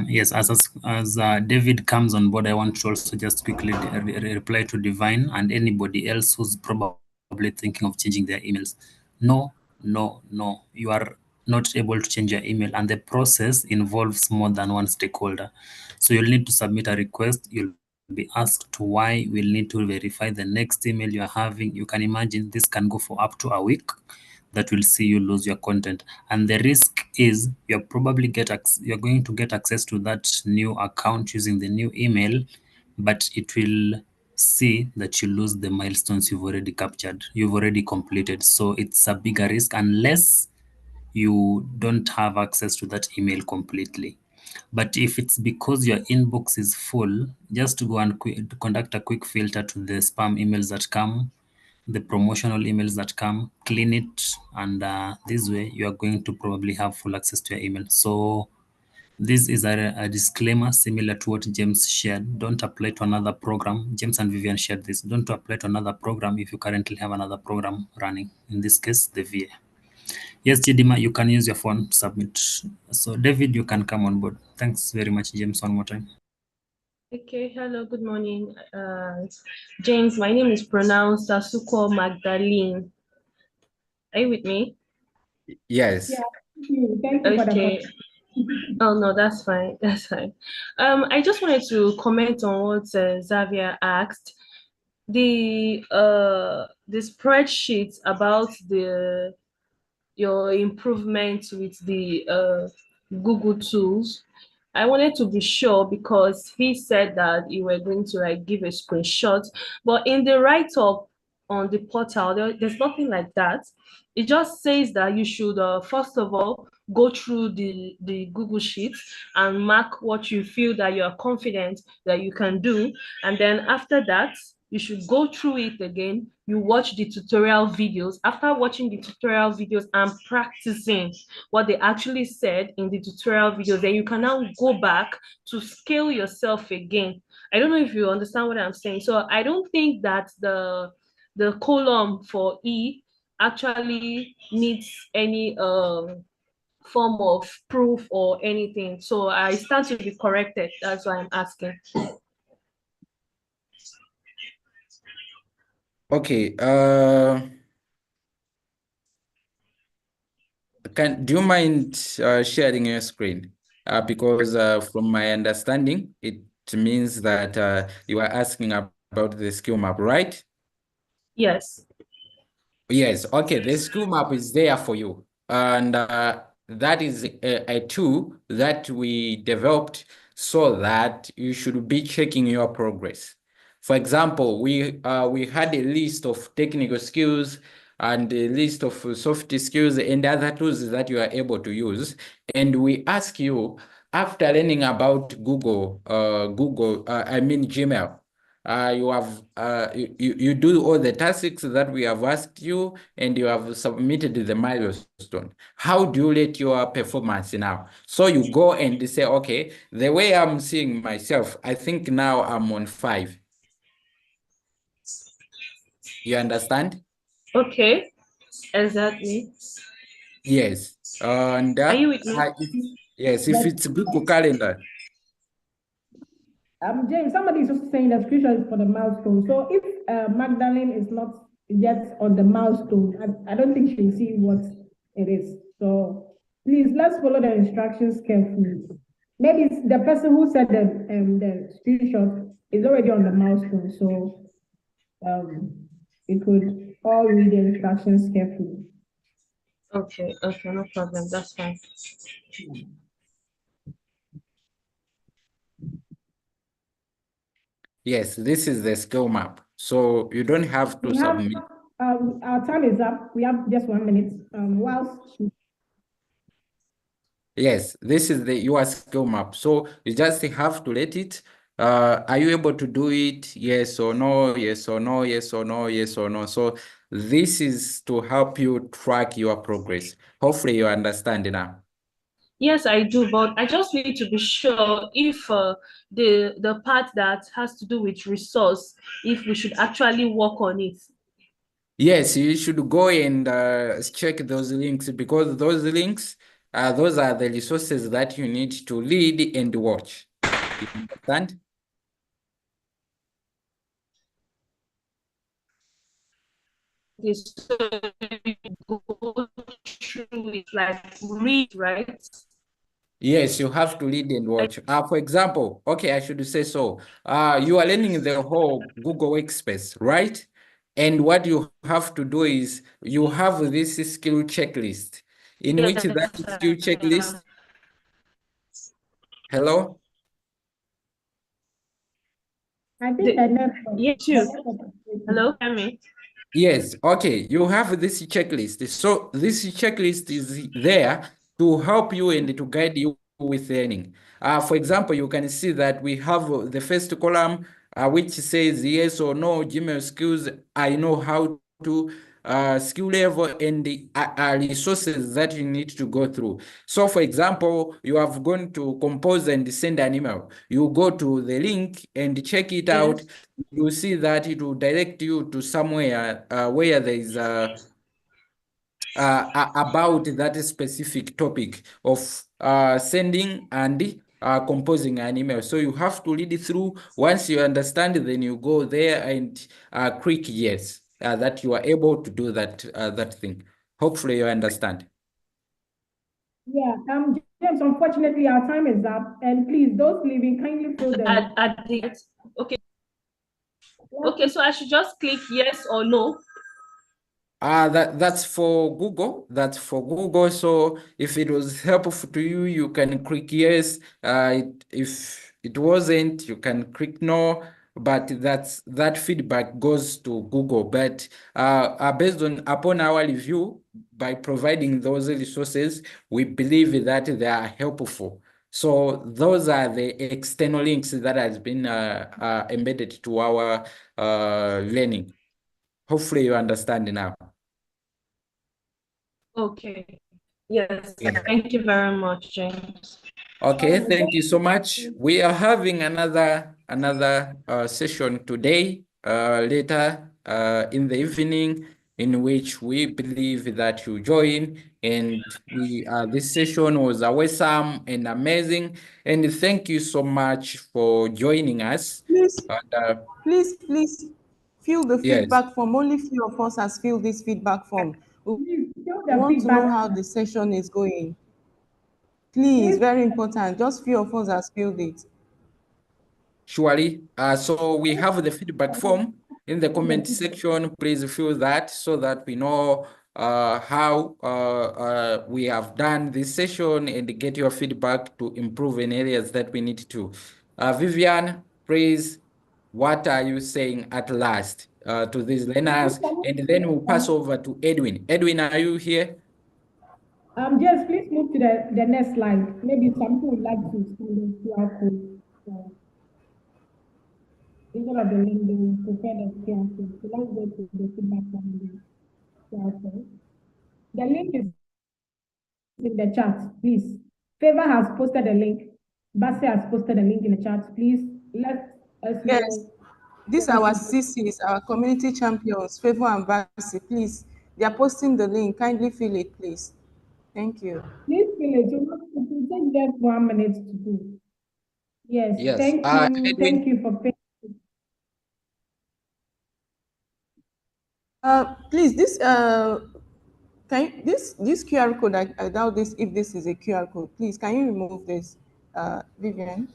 Yes, as David comes on board, I want to also just quickly reply to Divine and anybody else who's probably thinking of changing their emails. No, no, no. You are not able to change your email, and the process involves more than one stakeholder. So you'll need to submit a request. You'll be asked why. We'll need to verify the next email you're having. You can imagine this can go for up to a week. That will see you lose your content, and the risk is you're going to get access to that new account using the new email, but it will see that you lose the milestones you've already captured, you've already completed. So it's a bigger risk unless you don't have access to that email completely. But if it's because your inbox is full, just go and conduct a quick filter to the spam emails that come, the promotional emails that come, clean it, and this way you are going to probably have full access to your email. So this is a disclaimer similar to what James shared. Don't apply to another program. James and Vivian shared this. Don't apply to another program if you currently have another program running. In this case, the VA. Yes, Chidima, you can use your phone to submit. So David, you can come on board. Thanks very much, James, one more time. Okay, hello, good morning. James, my name is pronounced Asuko Magdalene. Are you with me? Yes. Yeah. Thank you for the Okay. Oh no, that's fine. That's fine. I just wanted to comment on what Xavier asked. The spreadsheet about your improvements with the Google tools. I wanted to be sure because he said that you were going to like give a screenshot, but in the write-up on the portal, there's nothing like that. It just says that you should first of all go through the Google Sheet and mark what you feel that you are confident that you can do, and then after that you should go through it again. You watch the tutorial videos. After watching the tutorial videos and practicing what they actually said in the tutorial videos, then you can now go back to scale yourself again. I don't know if you understand what I'm saying. So I don't think that the column for E actually needs any form of proof or anything. So I stand to be corrected. That's why I'm asking. Okay. Do you mind sharing your screen? Because from my understanding, it means that you are asking about the skill map, right? Yes. Yes. Okay. The skill map is there for you, and that is a tool that we developed so that you should be checking your progress. For example, we had a list of technical skills and a list of soft skills and other tools that you are able to use. And we ask you, after learning about I mean Gmail, you do all the tasks that we have asked you, and you have submitted the milestone. How do you rate your performance now? So you go and say, okay, the way I'm seeing myself, I think now I'm on 5. You understand? Okay. Exactly. Yes. And Are you with me? yes, if it's Google Calendar. James, somebody is just saying that screenshot is for the milestone. So if Magdalene is not yet on the milestone, I don't think she'll see what it is. So please, let's follow the instructions carefully. Maybe it's the person who said the screenshot is already on the milestone. So we could all read the instructions carefully. Okay, no problem. That's fine. Yes, this is the skill map. So you don't have to submit. Our time is up. We have just 1 minute. Yes, this is your skill map. So you just have to let it Are you able to do it? Yes or no, yes or no, yes or no, yes or no. So this is to help you track your progress. Hopefully you understand now. Yes, I do, but I just need to be sure if the part that has to do with resource, if we should actually work on it. Yes, you should go and check those links, because those links, those are the resources that you need to read and watch. You understand? This go through it, like read, right? Yes, you have to read and watch. For example, okay, I should say so. You are learning the whole Google Workspace, right? And what you have to do is you have this skill checklist, in which that Yes, skill checklist, hello? I think the network, yes, the you. network is breaking. Hello, hear me? Yes, okay. You have this checklist. So this checklist is there to help you and to guide you with learning. For example, you can see that we have the first column, which says yes or no, Gmail skills. I know how to skill level and the resources that you need to go through. So for example, you have gone to compose and send an email. You go to the link and check it out. Yes. You see that it will direct you to somewhere where there is about that specific topic of sending and composing an email. So you have to read it through. Once you understand, then you go there and click yes, that you are able to do that thing. Hopefully you understand. Yeah, James, unfortunately, our time is up. And please, those leaving, kindly fill the. At the okay. Okay, so I should just click yes or no. That's for Google. That's for Google. So if it was helpful to you, you can click yes. If it wasn't, you can click no. But that feedback goes to Google. But based on upon our review, by providing those resources, we believe that they are helpful. So those are the external links that has been embedded to our learning. Hopefully you understand now. Okay. Yes, Yeah. thank you very much, James. Okay, thank you so much. We are having another session today, later in the evening, in which we believe that you join. And this session was awesome and amazing. And thank you so much for joining us. Please, And, please fill the yes, feedback form. Only few of us has filled this feedback form. We Please fill the want to know feedback. how the session is going. Please, Please, very important. Just few of us has filled it. surely. So we have the feedback form in the comment section. Please fill that so that we know how we have done this session and get your feedback to improve in areas that we need to. Vivian, please, what are you saying at last to these learners? And then we'll pass over to Edwin. Edwin, are you here? Jess, please move to the next slide. Maybe some people would like to send the QR code. Instead of the link, they will prefer the QR code. So let's go to the feedback from the QR code. The link is in the chat, please. Favor has posted a link. Bassey has posted a link in the chat. Please let us Yes, know. these are our CCs, our community champions, Favor and Vasi. Please, they are posting the link. Kindly fill it, please. Thank you. Please fill it. It will take just 1 minute to do. Yes, Yes. thank you. Thank Edwin. you for paying. Please, this QR code, I doubt this if this is a QR code. Please, can you remove this, Vivian?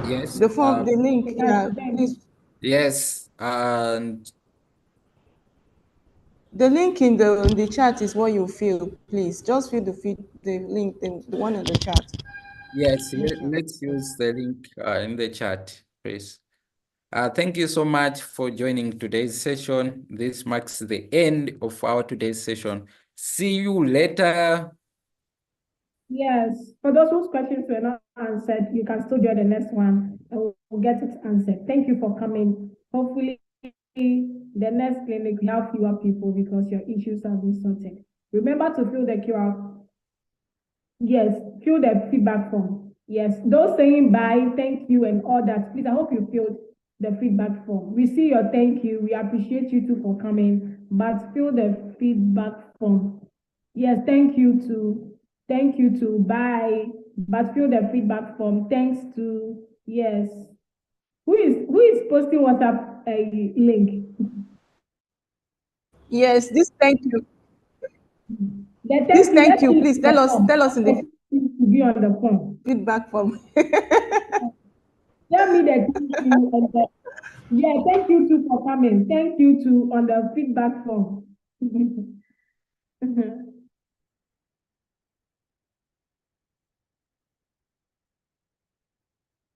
Yes. The form, the link, That's yeah, James. please. Yes. And The link in the chat is what you fill. Please, just fill the link, the one in the chat. yes, Thank you. let's use the link in the chat, please. Thank you so much for joining today's session. This marks the end of our today's session. See you later. Yes, for those whose questions were not answered, you can still join the next one and we'll get it answered. Thank you for coming. Hopefully, the next clinic will have fewer people because your issues have been sorted. Remember to fill the QR. Yes, fill the feedback form. Yes, those saying bye, thank you, and all that. Please, I hope you filled the feedback form. We see your thank you. We appreciate you too for coming, but fill the feedback form. Yes, thank you too. Thank you too. Bye. But fill the feedback form. Thanks to yes. Who is posting WhatsApp link? Yes, this thank you. The This thank you. thank Let's you, fill please in the form. tell us in the To be on the form. feedback form. Tell me the thank you and the yeah, thank you too for coming. Thank you too on the feedback form.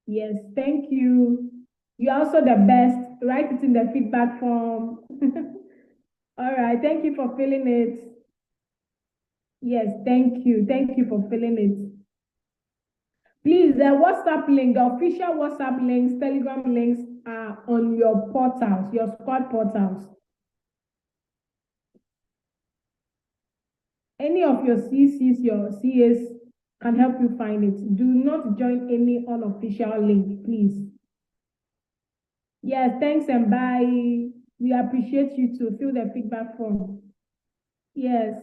Yes, thank you. You're also the best. Write it in the feedback form. All right, thank you for filling it. Yes, thank you. Thank you for filling it. Please, the WhatsApp link, the official WhatsApp links, Telegram links are on your portals, your squad portals. Any of your CCs, your CAs can help you find it. Do not join any unofficial link, please. Yes, thanks and bye. We appreciate you too. Fill the feedback form. Yes.